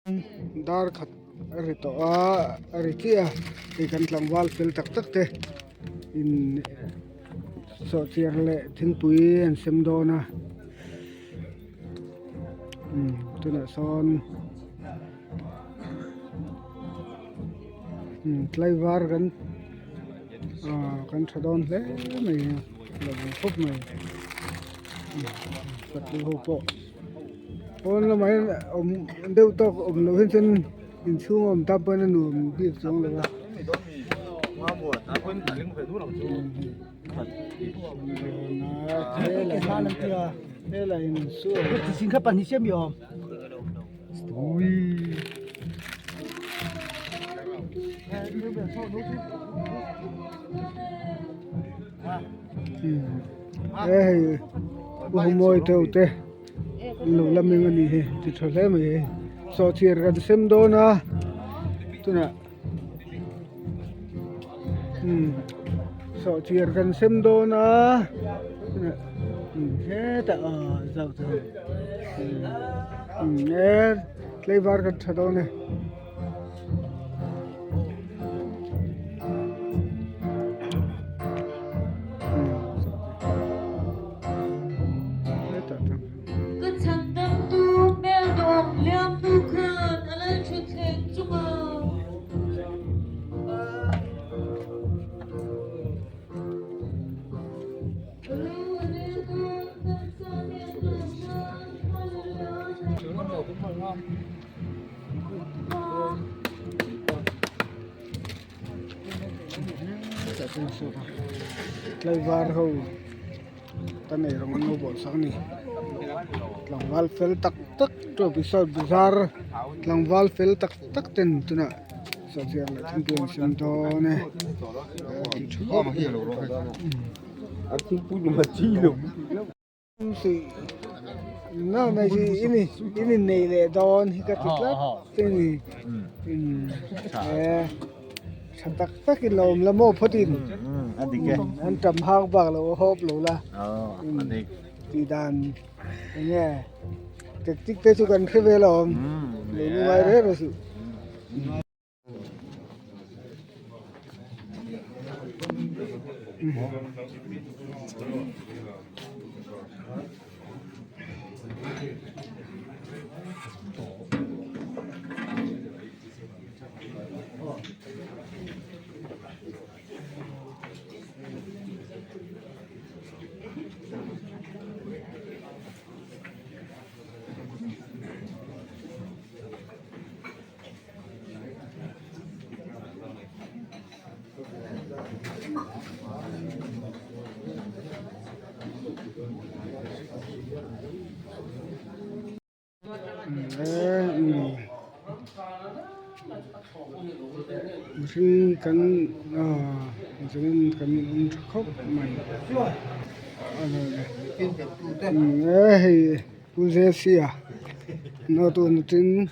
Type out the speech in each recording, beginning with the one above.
dar khat ari to a ari kia ti kan tlangwal fel tak tak te in so chiar le thingpui an sem dona tuna son tlai var kan thadon hle mai lo khop mai pat ho po on la mai deu to lo hin chen in chung om ta pa na nu bi chung le ba ma buồn à quên cả linh phải thuốc nào chứ thế là ha lần kia thế là in suo chỉ xin các bạn đi xem nhiều ui ê hôm môi têu tê lâu lắm mình ăn đi thì thôi lấy mày so chiên ra xem đó na tôi nè so chiên ra xem đó na thế ta giàu rồi nè lấy var cái thật đó này lấy var hầu ta này rong nó bộ sáng này lòng val fel tak tak to bisa besar lòng val fel tak tak ten tu na so dia la tinggal sim to ne aku punya mati loh si no này ini này le don hikat lak ini tak tak ilom la mo photin anh đi an tam hang bak lo hop lo la anh đi ti dan nghe tik tik te chu kan khve lom lo nu mai re ro su mesti kan jangan kan khóc mày tu dễ xia nó tu nó tin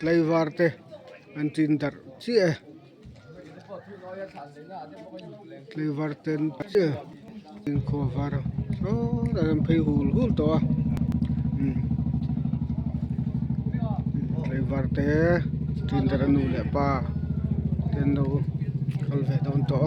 Tlayvar te an tin dar chi e Tlayvar ten chi tin kho var so ram phei hul to Tlayvar te tin dar anu le pa ten do kal ve don to